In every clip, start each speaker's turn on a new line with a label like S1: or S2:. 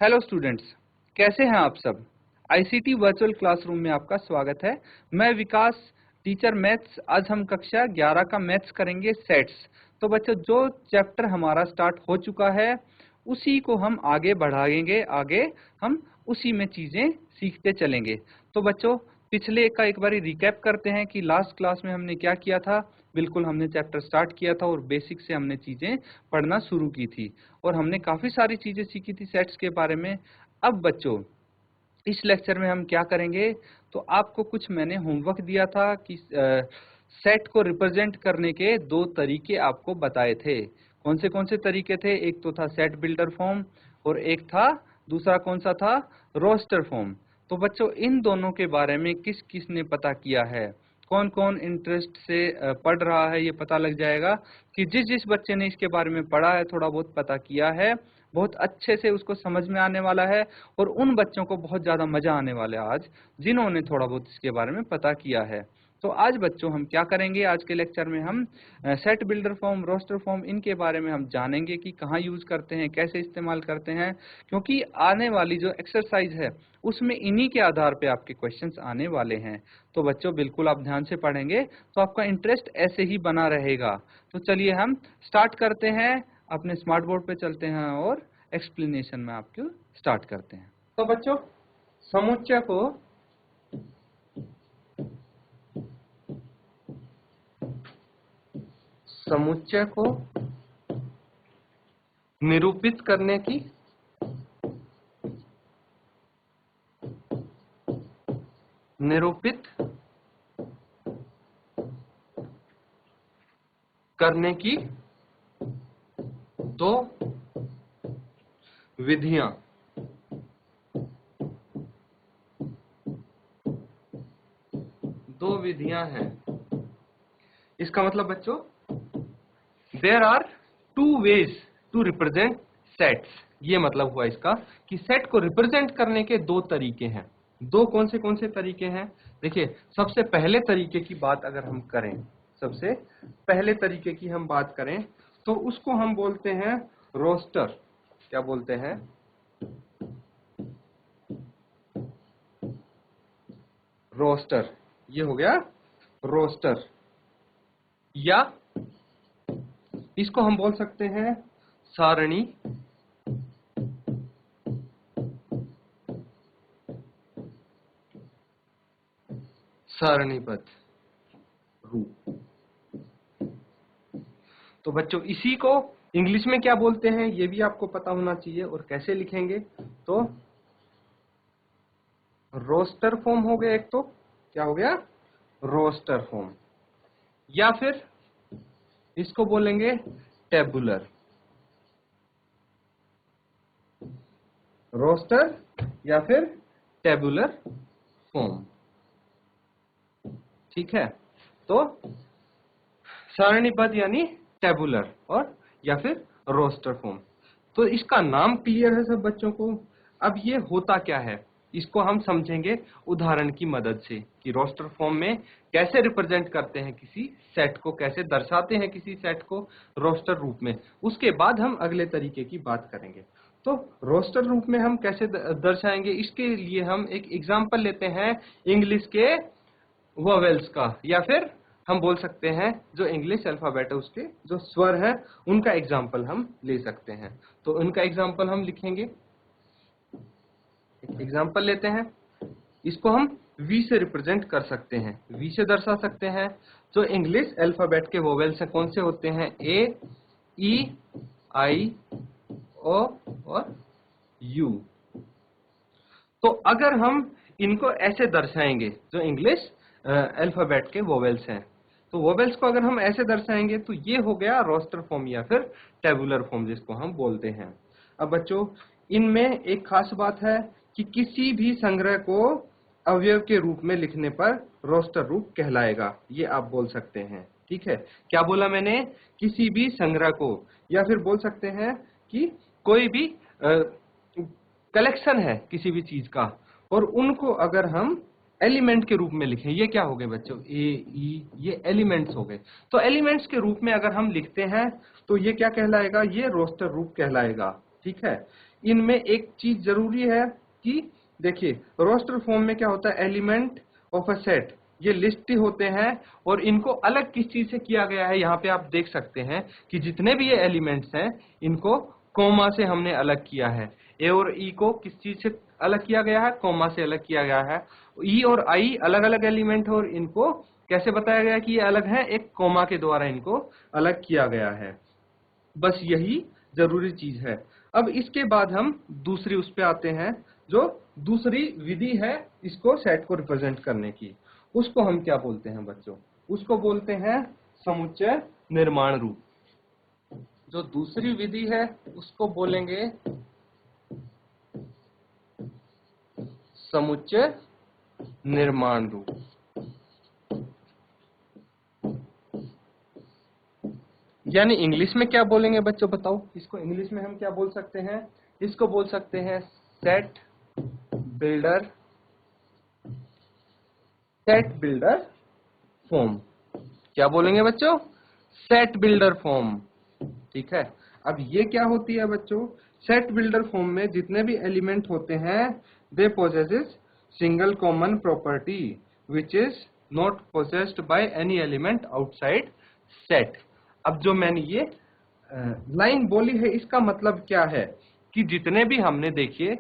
S1: Hello students, कैसे हैं आप सब। आईसीटी वर्चुअल क्लासरूम में आपका स्वागत है। मैं विकास, टीचर मैथ्स। आज हम कक्षा 11 का मैथ्स करेंगे, सेट्स। तो बच्चों, जो चैप्टर हमारा स्टार्ट हो चुका है उसी को हम आगे बढ़ाएंगे। आगे हम उसी में चीज़ें सीखते चलेंगे। तो बच्चों, पिछले का एक बारी रिकैप करते हैं कि लास्ट क्लास में हमने क्या किया था। बिल्कुल, हमने चैप्टर स्टार्ट किया था और बेसिक से हमने चीज़ें पढ़ना शुरू की थी और हमने काफ़ी सारी चीज़ें सीखी थी सेट्स के बारे में। अब बच्चों, इस लेक्चर में हम क्या करेंगे, तो आपको कुछ मैंने होमवर्क दिया था कि सेट को रिप्रेजेंट करने के दो तरीके आपको बताए थे। कौन से तरीके थे? एक तो था सेट बिल्डर फॉर्म और एक था, दूसरा कौन सा था? Roster form. तो बच्चों, इन दोनों के बारे में किस किस ने पता किया है, कौन कौन इंटरेस्ट से पढ़ रहा है, ये पता लग जाएगा कि जिस जिस बच्चे ने इसके बारे में पढ़ा है, थोड़ा बहुत पता किया है, बहुत अच्छे से उसको समझ में आने वाला है। और उन बच्चों को बहुत ज़्यादा मज़ा आने वाला है आज, जिन्होंने थोड़ा बहुत इसके बारे में पता किया है। तो आज बच्चों हम क्या करेंगे, आज के लेक्चर में हम set builder form, roster form, इनके बारे में हम जानेंगे कि कहाँ यूज़ करते हैं, कैसे इस्तेमाल करते हैं। क्योंकि आने वाली जो एक्सरसाइज है उसमें इन्हीं के आधार पे आपके क्वेश्चंस आने वाले हैं। तो बच्चों, बिल्कुल आप ध्यान से पढ़ेंगे तो आपका इंटरेस्ट ऐसे ही बना रहेगा। तो चलिए हम स्टार्ट करते हैं, अपने स्मार्ट बोर्ड पे चलते हैं और एक्सप्लेनेशन में आपको स्टार्ट करते हैं। तो बच्चों, समुच्चय को निरूपित करने की दो विधियां हैं। इसका मतलब बच्चों, there are two ways to represent sets. ये मतलब हुआ इसका कि सेट को रिप्रेजेंट करने के दो तरीके हैं। दो कौन से तरीके हैं? देखिए, सबसे पहले तरीके की बात अगर हम करें, सबसे पहले तरीके की हम बात करें तो उसको हम बोलते हैं रोस्टर। क्या बोलते हैं? रोस्टर। ये हो गया रोस्टर, या इसको हम बोल सकते हैं सारणी, सारणीबद्ध रूप। तो बच्चों, इसी को इंग्लिश में क्या बोलते हैं ये भी आपको पता होना चाहिए। और कैसे लिखेंगे? तो रोस्टर फॉर्म हो गया एक। तो क्या हो गया? Roster form. या फिर इसको बोलेंगे टेबुलर। रोस्टर या फिर टेबुलर फॉर्म। ठीक है, तो सारणीबद्ध यानी टेबुलर, और या फिर रोस्टर फॉर्म। तो इसका नाम क्लियर है सब बच्चों को। अब ये होता क्या है, इसको हम समझेंगे उदाहरण की मदद से कि रोस्टर फॉर्म में कैसे रिप्रेजेंट करते हैं किसी सेट को, कैसे दर्शाते हैं किसी सेट को रोस्टर रूप में। उसके बाद हम अगले तरीके की बात करेंगे। तो रोस्टर रूप में हम कैसे दर्शाएंगे, इसके लिए हम एक एग्जांपल लेते हैं इंग्लिश के वोवेल्स का, या फिर हम बोल सकते हैं जो इंग्लिश अल्फाबेट है उसके जो स्वर हैं उनका एग्जांपल हम ले सकते हैं। तो उनका एग्जांपल हम लिखेंगे। एक एग्जांपल लेते हैं, इसको हम वी से रिप्रेजेंट कर सकते हैं, वी से दर्शा सकते हैं। जो इंग्लिश अल्फाबेट के वोवेल्स हैं कौन से होते हैं? ए, ई, आई, ओ और यू। तो अगर हम इनको ऐसे दर्शाएंगे, जो इंग्लिश अल्फाबेट के वोवेल्स हैं, तो वोवेल्स को अगर हम ऐसे दर्शाएंगे तो ये हो गया रोस्टर फॉर्म या फिर टेबुलर फॉर्म जिसको हम बोलते हैं। अब बच्चों, इनमें एक खास बात है कि किसी भी संग्रह को अवयव के रूप में लिखने पर रोस्टर रूप कहलाएगा, ये आप बोल सकते हैं। ठीक है, क्या बोला मैंने? किसी भी संग्रह को, या फिर बोल सकते हैं कि कोई भी कलेक्शन है किसी भी चीज का, और उनको अगर हम एलिमेंट के रूप में लिखें, ये क्या हो गए बच्चों? ए, ई, ये एलिमेंट्स हो गए। तो एलिमेंट्स के रूप में अगर हम लिखते हैं तो ये क्या कहलाएगा? ये रोस्टर रूप कहलाएगा। ठीक है,
S2: इनमें एक चीज जरूरी है कि देखिए रोस्टर फॉर्म में क्या होता है, एलिमेंट ऑफ अ सेट ये लिस्ट होते हैं और इनको अलग किस चीज से किया गया है, यहाँ पे आप देख सकते हैं कि जितने भी ये एलिमेंट्स हैं इनको कोमा से हमने अलग किया है। ए और ई को किस चीज से अलग किया गया है, कोमा से अलग किया गया है। ई और आई अलग अलग एलिमेंट है और इनको कैसे बताया गया कि ये अलग है, एक कोमा के द्वारा इनको अलग किया गया है। बस यही जरूरी चीज है। अब इसके बाद हम दूसरी उस पे आते हैं, जो दूसरी विधि है इसको सेट को रिप्रेजेंट करने की, उसको हम क्या बोलते हैं बच्चों, उसको बोलते हैं समुच्चय निर्माण रूप। जो दूसरी विधि है उसको बोलेंगे समुच्चय निर्माण रूप। यानी इंग्लिश में क्या बोलेंगे बच्चों बताओ, इसको इंग्लिश में हम क्या बोल सकते हैं, इसको बोल सकते हैं सेट बिल्डर फॉर्म। क्या बोलेंगे बच्चों, सेट बिल्डर फॉर्म। ठीक है, अब ये क्या होती है बच्चों, सेट बिल्डर फॉर्म में जितने भी एलिमेंट होते हैं they possesses single common property which is not possessed by any element outside set. अब जो मैंने ये लाइन बोली है इसका मतलब क्या है कि जितने भी हमने देखिए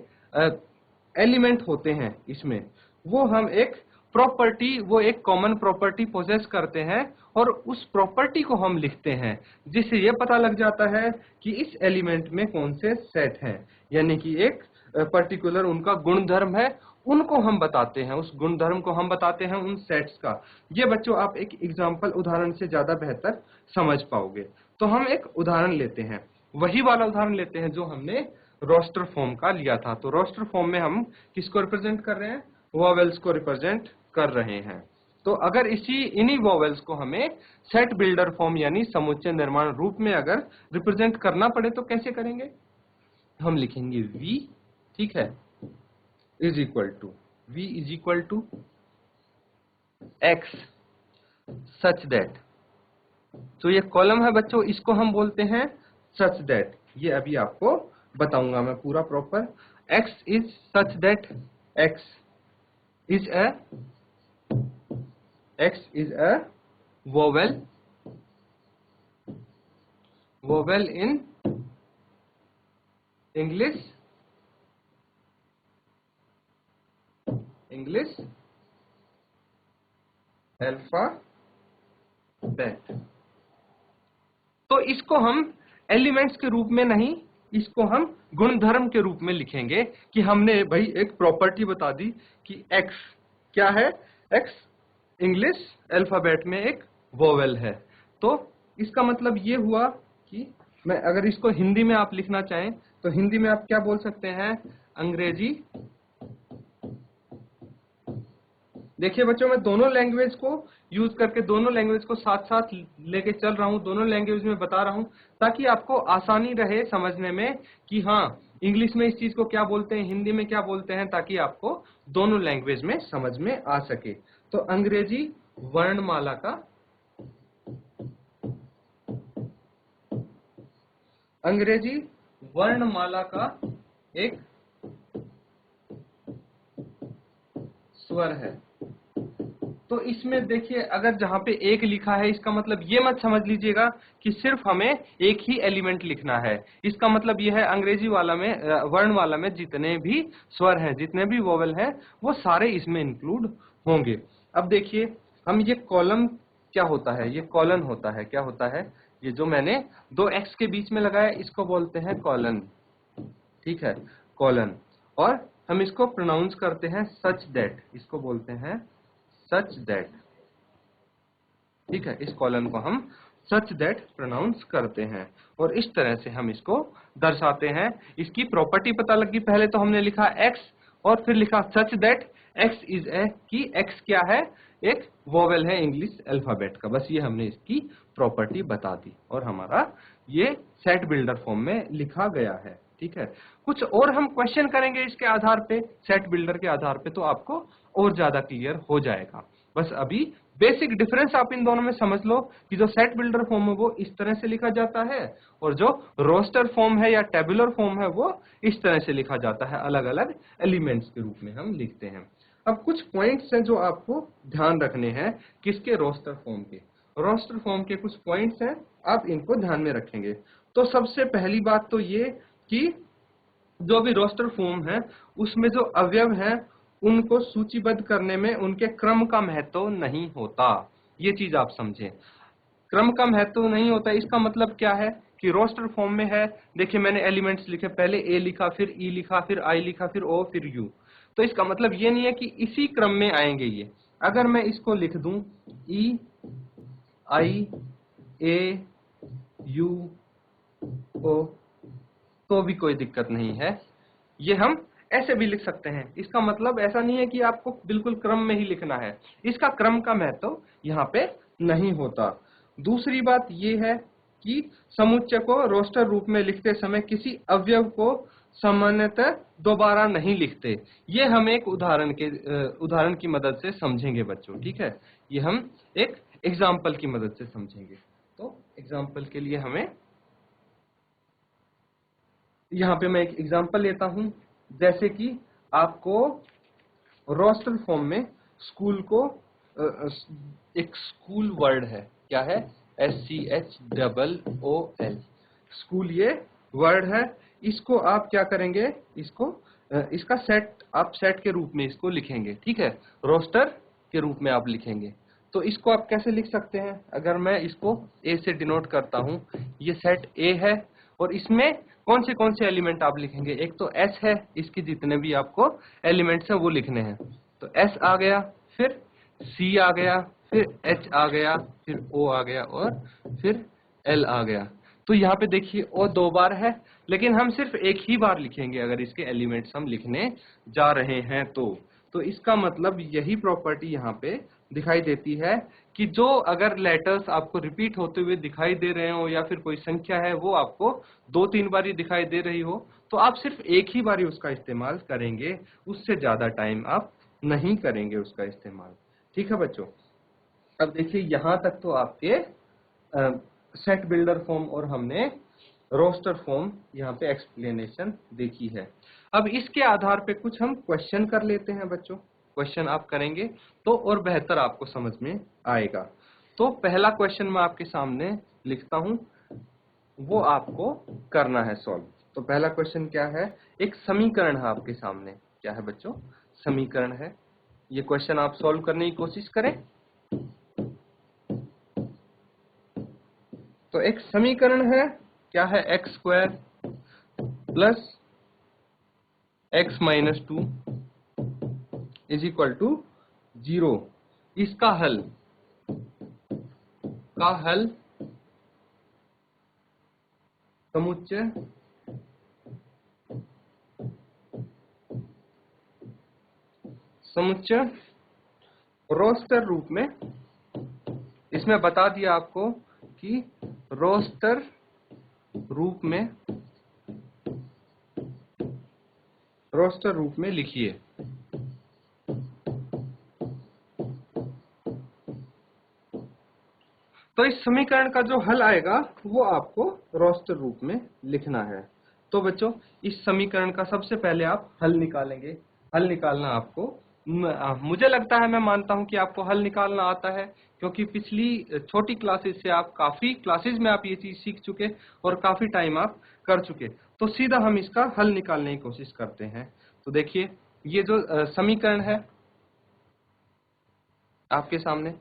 S2: एलिमेंट होते हैं इसमें, वो हम एक प्रॉपर्टी, वो एक कॉमन प्रॉपर्टी पोजेस करते हैं और उस प्रॉपर्टी को हम लिखते हैं, जिससे ये पता लग जाता है कि इस एलिमेंट में कौन से सेट हैं, यानी कि एक पर्टिकुलर उनका गुणधर्म है, उनको हम बताते हैं, उस गुणधर्म को हम बताते हैं उन सेट्स का। ये बच्चों आप एक एग्जांपल उदाहरण से ज्यादा बेहतर समझ पाओगे। तो हम एक उदाहरण लेते हैं, वही वाला उदाहरण लेते हैं जो हमने रोस्टर फॉर्म का लिया था। तो रोस्टर फॉर्म में हम किसको रिप्रेजेंट कर रहे हैं, वोवेल्स को रिप्रेजेंट कर रहे हैं। तो अगर इन्हीं वोवेल्स को हमें सेट बिल्डर फॉर्म यानी समुच्चय निर्माण रूप में अगर रिप्रेजेंट करना पड़े तो कैसे करेंगे, हम लिखेंगे V, ठीक है, is equal to x such that. तो ये कॉलम है बच्चों, इसको हम बोलते हैं सच दैट। ये अभी आपको बताऊंगा मैं पूरा proper. x is such that x is a vowel in English alphabet। तो इसको हम एलिमेंट्स के रूप में नहीं, इसको हम गुणधर्म के रूप में लिखेंगे कि हमने भाई एक प्रॉपर्टी बता दी कि x क्या है, x इंग्लिश अल्फाबेट में एक वोवेल है। तो इसका मतलब ये हुआ कि मैं अगर इसको हिंदी में आप लिखना चाहें तो हिंदी में आप क्या बोल सकते हैं, अंग्रेजी। देखिए बच्चों मैं दोनों लैंग्वेज को यूज करके दोनों लैंग्वेज को साथ साथ लेके चल रहा हूँ, दोनों लैंग्वेज में बता रहा हूँ ताकि आपको आसानी रहे समझने में कि हाँ इंग्लिश में इस चीज को क्या बोलते हैं, हिंदी में क्या बोलते हैं, ताकि आपको दोनों लैंग्वेज में समझ में आ सके। तो अंग्रेजी वर्णमाला का एक स्वर है। तो इसमें देखिए अगर जहां पे एक लिखा है इसका मतलब ये मत समझ लीजिएगा कि सिर्फ हमें एक ही एलिमेंट लिखना है। इसका मतलब ये है अंग्रेजी वाला में वर्णमाला में जितने भी स्वर हैं, जितने भी वोवेल हैं, वो सारे इसमें इंक्लूड होंगे। अब देखिए हम ये कॉलम क्या होता है, ये कॉलन होता है, क्या होता है, ये जो मैंने दो एक्स के बीच में लगाया इसको बोलते हैं कॉलन। ठीक है, कॉलन। और हम इसको प्रोनाउंस करते हैं सच दैट, इसको बोलते हैं सच दैट। ठीक है, इस कॉलन को हम सच दैट प्रोनाउंस करते हैं और इस तरह से हम इसको दर्शाते हैं। इसकी प्रॉपर्टी पता लगी, पहले तो हमने लिखा x और फिर लिखा such that x is a, कि x क्या है, एक वोवेल है इंग्लिश अल्फाबेट का। बस ये हमने इसकी प्रॉपर्टी बता दी और हमारा ये सेट बिल्डर फॉर्म में लिखा गया है। ठीक है, कुछ और हम क्वेश्चन करेंगे इसके आधार पे, सेट बिल्डर के आधार पे, तो आपको और ज्यादा क्लियर हो जाएगा। बस अभी बेसिक डिफरेंस आप इन दोनों में समझ लो कि जो सेट बिल्डर फॉर्म है वो इस तरह से लिखा जाता है और जो रोस्टर फॉर्म है या टेबुलर फॉर्म है वो इस तरह से लिखा जाता है, अलग अलग एलिमेंट्स के रूप में हम लिखते हैं। अब कुछ पॉइंट्स हैं जो आपको ध्यान रखने हैं किसके, रोस्टर फॉर्म के। रोस्टर फॉर्म के कुछ पॉइंट्स हैं, आप इनको ध्यान में रखेंगे। तो सबसे पहली बात तो ये कि जो भी रोस्टर फॉर्म है उसमें जो अवयव हैं उनको सूचीबद्ध करने में उनके क्रम का महत्व नहीं होता, ये चीज आप समझें। क्रम का महत्व नहीं होता, इसका मतलब क्या है कि रोस्टर फॉर्म में है, देखिए मैंने एलिमेंट्स लिखे, पहले ए लिखा, फिर ई लिखा, फिर आई लिखा, फिर ओ, फिर यू। तो इसका मतलब ये नहीं है कि इसी क्रम में आएंगे ये। अगर मैं इसको लिख दूं ई आई ए यू ओ तो भी कोई दिक्कत नहीं है, ये हम ऐसे भी लिख सकते हैं। इसका मतलब ऐसा नहीं है कि आपको बिल्कुल क्रम में ही लिखना है, इसका क्रम का महत्व यहाँ पे नहीं होता। दूसरी बात ये है कि समुच्चय को रोस्टर रूप में लिखते समय किसी अवयव को सामान्यतः दोबारा नहीं लिखते। ये हम एक उदाहरण की मदद से समझेंगे बच्चों, ठीक है। ये हम एक एग्जाम्पल की मदद से समझेंगे। तो एग्जाम्पल के लिए हमें यहाँ पे मैं एक एग्जांपल लेता हूं, जैसे कि आपको रोस्टर फॉर्म में स्कूल को एक स्कूल वर्ड है, क्या है, SCHOOL, स्कूल ये वर्ड है। इसको आप क्या करेंगे, इसको इसका सेट आप सेट के रूप में इसको लिखेंगे, ठीक है, रोस्टर के रूप में आप लिखेंगे। तो इसको आप कैसे लिख सकते हैं, अगर मैं इसको ए से डिनोट करता हूं, ये सेट ए है और इसमें कौन से एलिमेंट आप लिखेंगे, एक तो एस है, इसके जितने भी आपको एलिमेंट्स हैं वो लिखने हैं। तो एस आ गया, फिर सी आ गया, फिर एच आ गया, फिर ओ आ गया और फिर एल आ गया। तो यहाँ पे देखिए ओ 2 बार है, लेकिन हम सिर्फ एक ही बार लिखेंगे अगर इसके एलिमेंट्स हम लिखने जा रहे हैं तो इसका मतलब यही प्रॉपर्टी यहाँ पे दिखाई देती है कि जो अगर लेटर्स आपको रिपीट होते हुए दिखाई दे रहे हो या फिर कोई संख्या है वो आपको 2-3 बार दिखाई दे रही हो तो आप सिर्फ एक ही बार उसका इस्तेमाल करेंगे, उससे ज्यादा टाइम आप नहीं करेंगे उसका इस्तेमाल, ठीक है बच्चों। अब देखिए यहाँ तक तो आपके सेट बिल्डर फॉर्म और हमने रोस्टर फॉर्म यहाँ पे एक्सप्लेनेशन देखी है। अब इसके आधार पे कुछ हम क्वेश्चन कर लेते हैं बच्चों। क्वेश्चन आप करेंगे तो और बेहतर आपको समझ में आएगा। तो पहला क्वेश्चन मैं आपके सामने लिखता हूं, वो आपको करना है सॉल्व। तो पहला क्वेश्चन क्या है, एक समीकरण है आपके सामने, क्या है बच्चों, समीकरण है। ये क्वेश्चन आप सॉल्व करने की कोशिश करें। तो एक समीकरण है, क्या है, x square plus x minus 2 is equal to 0। इसका हल समुच्चय रोस्टर रूप में, इसमें बता दिया आपको कि रोस्टर रूप में लिखिए। तो इस समीकरण का जो हल आएगा वो आपको रोस्टर रूप में लिखना है। तो बच्चों इस समीकरण का सबसे पहले आप हल निकालेंगे। हल निकालना आपको, मुझे लगता है, मैं मानता हूं कि आपको हल निकालना आता है, क्योंकि पिछली छोटी क्लासेस से आप काफी क्लासेस में आप ये चीज सीख चुके और काफी टाइम आप कर चुके। तो सीधा हम इसका हल निकालने की कोशिश करते हैं। तो देखिए ये जो समीकरण है आपके सामने,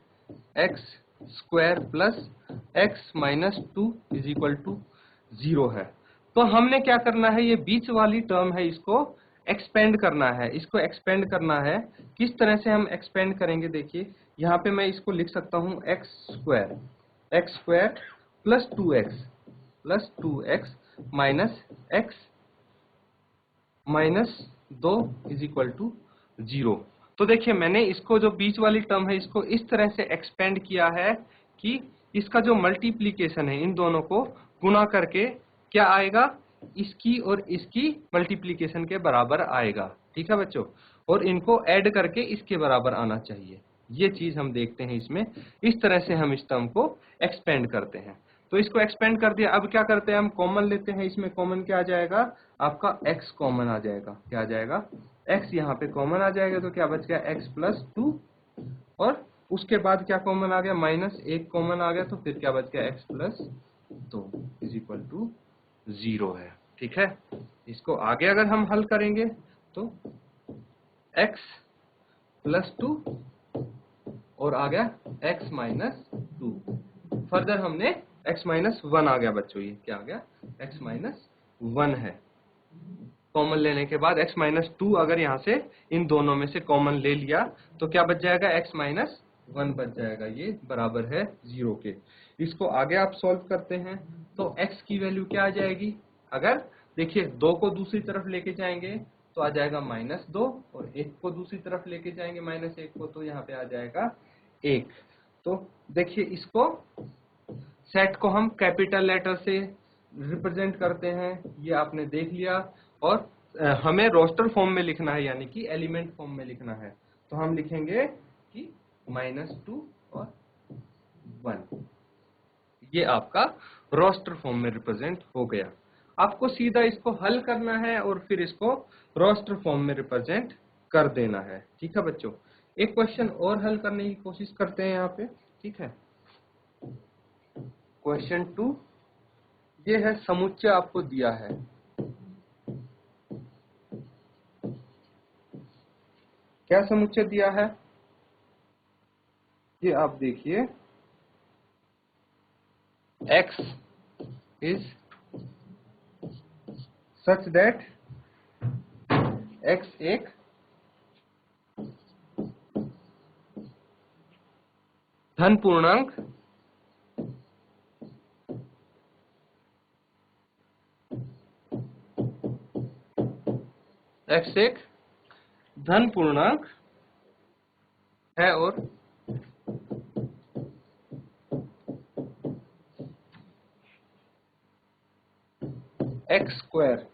S2: x square plus x minus 2 is equal to 0 है। तो हमने क्या करना है, ये बीच वाली टर्म है, इसको एक्सपेंड करना है। इसको एक्सपेंड करना है, किस तरह से हम एक्सपेंड करेंगे, देखिए यहाँ पे मैं इसको लिख सकता हूँ x square plus 2x minus x minus 2 is equal to 0। तो देखिए मैंने इसको जो बीच वाली टर्म है इसको इस तरह से एक्सपेंड किया है कि इसका जो मल्टीप्लीकेशन है इन दोनों को गुणा करके क्या आएगा, इसकी और इसकी मल्टीप्लीकेशन के बराबर आएगा, ठीक है बच्चों, और इनको ऐड करके इसके बराबर आना चाहिए। ये चीज हम देखते हैं इसमें। इस तरह से हम इस टर्म को एक्सपेंड करते हैं। तो इसको एक्सपेंड कर दिया, अब क्या करते हैं हम कॉमन लेते हैं। इसमें कॉमन क्या आ जाएगा आपका x कॉमन आ जाएगा। क्या आ जाएगा x यहाँ पे कॉमन आ जाएगा, तो क्या बच गया x प्लस 2, और उसके बाद क्या कॉमन आ गया माइनस 1 कॉमन आ गया, तो फिर क्या बच गया x plus 2 is equal to 0 है। ठीक है, इसको आगे अगर हम हल करेंगे तो x प्लस 2 और आ गया x माइनस 2, फर्दर हमने x माइनस 1 आ गया बच्चों, ये क्या आ गया x माइनस 1 है। कॉमन लेने के बाद x माइनस 2 अगर यहाँ से इन दोनों में से कॉमन ले लिया तो क्या बच जाएगा x माइनस 1 बच जाएगा, ये बराबर है 0 के। इसको आगे आप सॉल्व करते हैं तो x की वैल्यू क्या आ जाएगी, अगर देखिए 2 को दूसरी तरफ लेके जाएंगे तो आ जाएगा -2, और 1 को दूसरी तरफ लेके जाएंगे -1 को, तो यहाँ पे आ जाएगा 1। तो देखिए इसको सेट को हम कैपिटल लेटर से रिप्रेजेंट करते हैं, ये आपने देख लिया। और हमें रोस्टर फॉर्म में लिखना है, यानी कि एलिमेंट फॉर्म में लिखना है, तो हम लिखेंगे कि -2 और 1, ये आपका रोस्टर फॉर्म में रिप्रेजेंट हो गया। आपको सीधा इसको हल करना है और फिर इसको रोस्टर फॉर्म में रिप्रेजेंट कर देना है। ठीक है बच्चों, एक क्वेश्चन और हल करने की कोशिश करते हैं यहाँ पे। ठीक है, क्वेश्चन 2 ये है, समुच्चय आपको दिया है। क्या समुच्चय दिया है ये आप देखिए, x is such that x एक धन पूर्णांक x एक धन पूर्णांक है और x square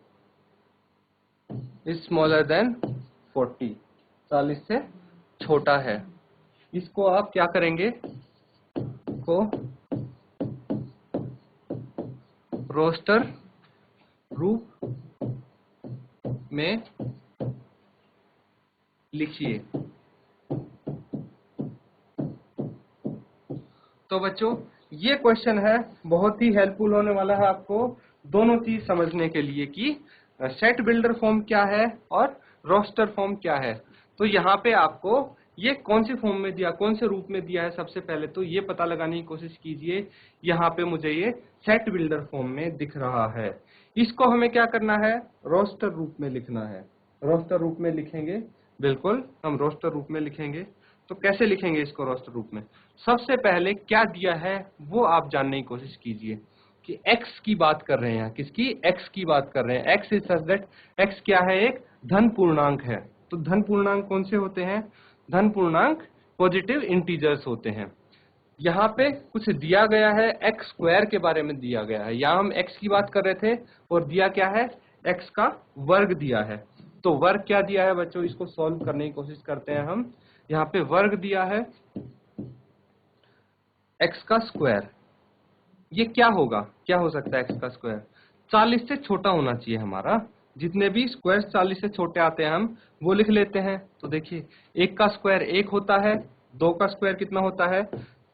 S2: is smaller than 40, 40 से छोटा है। इसको आप क्या करेंगे, को रोस्टर रूप में लिखिए। तो बच्चों ये क्वेश्चन है, बहुत ही हेल्पफुल होने वाला है आपको दोनों चीज समझने के लिए कि सेट बिल्डर फॉर्म क्या है और रोस्टर फॉर्म क्या है। तो यहाँ पे आपको ये कौन सी फॉर्म में दिया, कौन से रूप में दिया है, सबसे पहले तो ये पता लगाने की कोशिश कीजिए। यहाँ पे मुझे ये सेट बिल्डर फॉर्म में दिख रहा है, इसको हमें क्या करना है, रोस्टर रूप में लिखना है। रोस्टर रूप में लिखेंगे, बिल्कुल हम रोस्टर रूप में लिखेंगे। तो कैसे लिखेंगे इसको रोस्टर रूप में, सबसे पहले क्या दिया है वो आप जानने की कोशिश कीजिए कि x की बात कर रहे हैं, किसकी, x की बात कर रहे हैं। x is such that x क्या है, एक धन पूर्णांक है। तो धन पूर्णांक कौन से होते हैं, धन पूर्णांक पॉजिटिव इंटीजर्स होते हैं। यहाँ पे कुछ दिया गया है, x स्क्वायर के बारे में दिया गया है। यहाँ हम x की बात कर रहे थे और दिया क्या है, x का वर्ग दिया है। तो वर्ग क्या दिया है बच्चों, इसको सॉल्व करने की कोशिश करते हैं हम। यहाँ पे वर्ग दिया है x का स्क्वायर, ये क्या होगा, क्या हो सकता है x का स्क्वायर, 40 से छोटा होना चाहिए हमारा। जितने भी स्क्वायर 40 से छोटे आते हैं हम वो लिख लेते हैं। तो देखिए 1 का स्क्वायर 1 होता है, 2 का स्क्वायर कितना होता है,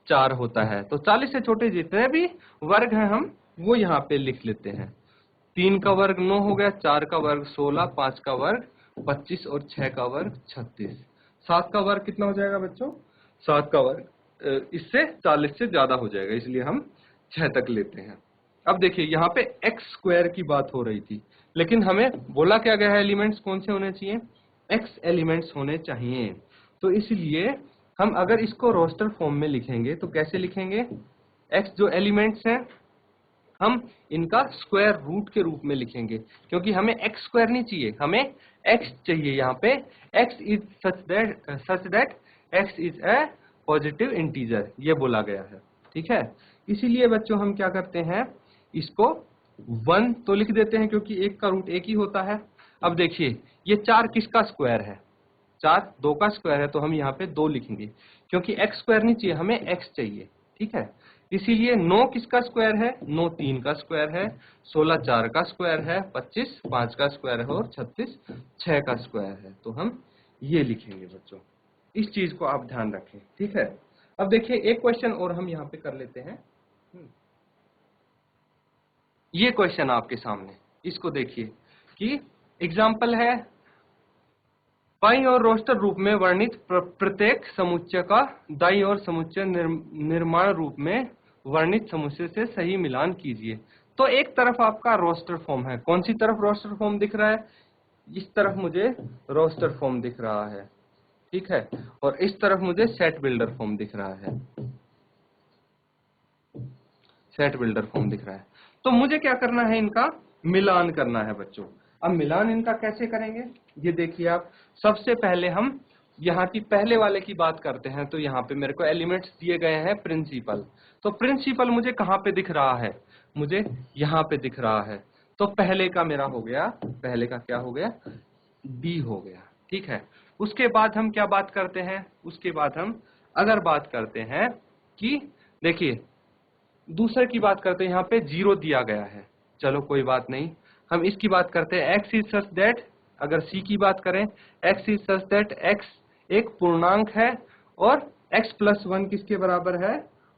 S2: 4 होता है। तो 40 से छोटे जितने भी वर्ग हैं हम वो यहाँ पे लिख लेते हैं। 3 का वर्ग 9 हो गया, 4 का वर्ग 16, 5 का वर्ग 25 और 6 का वर्ग 36। 7 का वर्ग कितना हो जाएगा बच्चों, 7 का वर्ग इससे 40 से ज्यादा हो जाएगा, इसलिए हम 6 तक लेते हैं। अब देखिए यहाँ पे x स्क्वायर की बात हो रही थी, लेकिन हमें बोला क्या गया है, एलिमेंट्स कौन से होने चाहिए, x एलिमेंट्स होने चाहिए। तो इसलिए हम अगर इसको रोस्टर फॉर्म में लिखेंगे तो कैसे लिखेंगे, x जो एलिमेंट्स हैं हम इनका स्क्वायर रूट के रूप में लिखेंगे, क्योंकि हमें x स्क्वायर नहीं चाहिए, हमें x चाहिए। यहाँ पे x is such that x is a positive integer, ये बोला गया है। ठीक है, इसीलिए बच्चों हम क्या करते हैं, इसको 1 तो लिख देते हैं क्योंकि 1 का रूट 1 ही होता है। अब देखिए ये 4 किसका स्क्वायर है, 4 2 का स्क्वायर है तो हम यहाँ पे 2 लिखेंगे, क्योंकि x स्क्वायर नहीं चाहिए, हमें x चाहिए, ठीक है। इसीलिए 9 किसका स्क्वायर है, 9 3 का स्क्वायर है, 16 4 का स्क्वायर है, 25 5 का स्क्वायर है और 36 6 का स्क्वायर है। तो हम ये लिखेंगे बच्चों, इस चीज को आप ध्यान रखें, ठीक है। अब देखिए एक क्वेश्चन और हम यहाँ पे कर लेते हैं। ये क्वेश्चन आपके सामने, इसको देखिए कि एग्जाम्पल है, बाईं और रोस्टर रूप में वर्णित प्रत्येक समुच्चय का दाईं और समुच्चय निर्माण रूप में वर्णित समुच्चय से सही मिलान कीजिए। तो एक तरफ आपका रोस्टर फॉर्म है, कौन सी तरफ रोस्टर फॉर्म दिख रहा है, इस तरफ मुझे रोस्टर फॉर्म दिख रहा है, ठीक है, और इस तरफ मुझे सेट बिल्डर फॉर्म दिख रहा है, सेट बिल्डर फॉर्म दिख रहा है। तो मुझे क्या करना है, इनका मिलान करना है बच्चों। अब मिलान इनका कैसे करेंगे, ये देखिए आप, सबसे पहले हम यहाँ की पहले वाले की बात करते हैं। तो यहाँ पे मेरे को एलिमेंट्स दिए गए हैं प्रिंसिपल, तो प्रिंसिपल मुझे कहाँ पे दिख रहा है, मुझे यहाँ पे दिख रहा है। तो पहले का मेरा हो गया, पहले का क्या हो गया, बी हो गया, ठीक है। उसके बाद हम क्या बात करते हैं, उसके बाद हम अगर बात करते हैं कि देखिए दूसरे की बात करते हैं, यहाँ पे 0 दिया गया है, चलो कोई बात नहीं, हम इसकी बात करते हैं, x इज सच दैट, अगर c की बात करें, x is such that x एक पूर्णांक है और x प्लस 1 किसके बराबर है,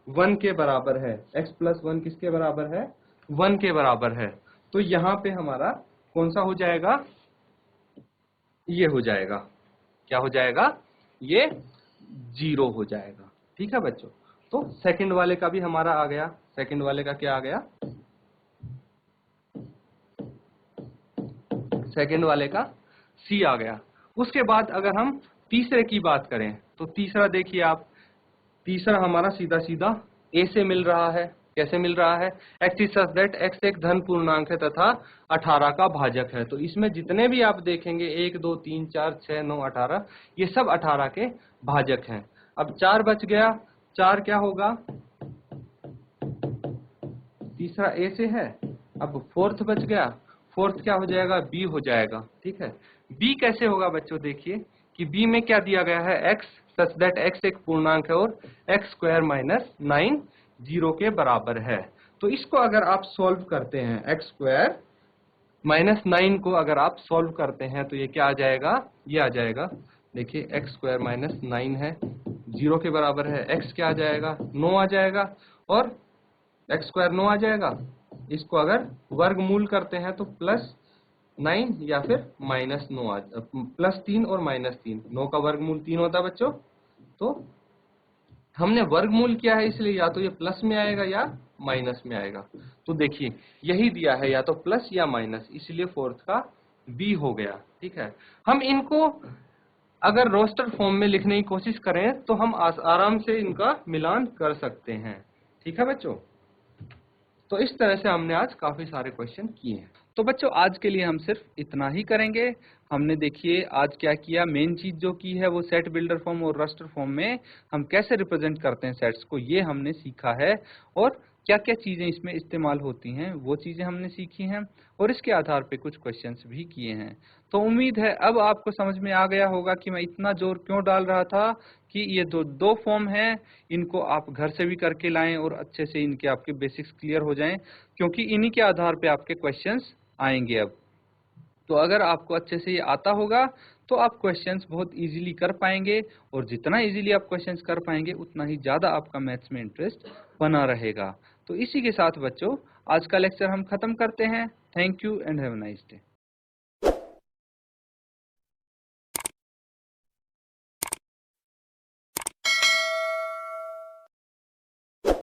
S2: 1 के बराबर है, x प्लस 1 किसके बराबर है, 1 के बराबर है। तो यहाँ पे हमारा कौन सा हो जाएगा, ये हो जाएगा, क्या हो जाएगा, ये 0 हो जाएगा, ठीक है बच्चों। तो सेकंड वाले का भी हमारा आ गया, सेकंड वाले का क्या आ गया, सेकंड वाले का सी आ गया। उसके बाद अगर हम तीसरे की बात करें, तो तीसरा देखिए आप, तीसरा हमारा सीधा सीधा ए से मिल रहा है, कैसे मिल रहा है, x is such that x एक धन पूर्णांक है तथा 18 का भाजक है। तो इसमें जितने भी आप देखेंगे 1 2 3 4 6 9 18, ये सब 18 के भाजक हैं। अब 4 बच गया, 4 क्या होगा, तीसरा ए से है, अब फोर्थ बच गया, फोर्थ क्या हो जाएगा, बी हो जाएगा, ठीक है। बी कैसे होगा बच्चों, देखिए कि बी में क्या दिया गया है, x सच दैट x एक पूर्णांक है और x स्क्वायर माइनस 9 0 के बराबर है। तो इसको अगर आप सॉल्व करते हैं, x स्क्वायर माइनस 9 को अगर आप सॉल्व करते हैं तो ये क्या आ जाएगा, ये आ जाएगा, देखिए x स्क्वायर माइनस 9 है, 0 के बराबर है, x क्या आ जाएगा, 9 आ जाएगा, और x स्क्वायर 9 आ जाएगा। इसको अगर वर्गमूल करते हैं तो प्लस 9 या फिर माइनस 9 प्लस 3 और माइनस 3, 9 का वर्गमूल 3 होता है बच्चों। तो हमने वर्गमूल किया है इसलिए या तो ये प्लस में आएगा या माइनस में आएगा। तो देखिए यही दिया है, या तो प्लस या माइनस, इसलिए फोर्थ का बी हो गया, ठीक है। हम इनको अगर रोस्टर फॉर्म में लिखने की कोशिश करें तो हम आराम से इनका मिलान कर सकते हैं, ठीक है बच्चों। तो इस तरह से हमने आज काफी सारे क्वेश्चन किए हैं।
S1: तो बच्चों आज के लिए हम सिर्फ इतना ही करेंगे। हमने देखिए आज क्या किया, मेन चीज जो की है वो सेट बिल्डर फॉर्म और रस्टर फॉर्म में हम कैसे रिप्रेजेंट करते हैं सेट्स को, ये हमने सीखा है, और क्या क्या चीजें इसमें इस्तेमाल होती हैं वो चीजें हमने सीखी हैं, और इसके आधार पे कुछ क्वेश्चंस भी किए हैं। तो उम्मीद है अब आपको समझ में आ गया होगा कि मैं इतना जोर क्यों डाल रहा था कि ये दो फॉर्म हैं, इनको आप घर से भी करके लाएं और अच्छे से इनके आपके बेसिक्स क्लियर हो जाएं, क्योंकि इन्हीं के आधार पे आपके क्वेश्चंस आएंगे। अब तो अगर आपको अच्छे से ये आता होगा तो आप क्वेश्चंस बहुत इजीली कर पाएंगे, और जितना इजीली आप क्वेश्चंस कर पाएंगे उतना ही ज़्यादा आपका मैथ्स में इंटरेस्ट बना रहेगा। तो इसी के साथ बच्चों आज का लेक्चर हम खत्म करते हैं। Thank you and have a nice day.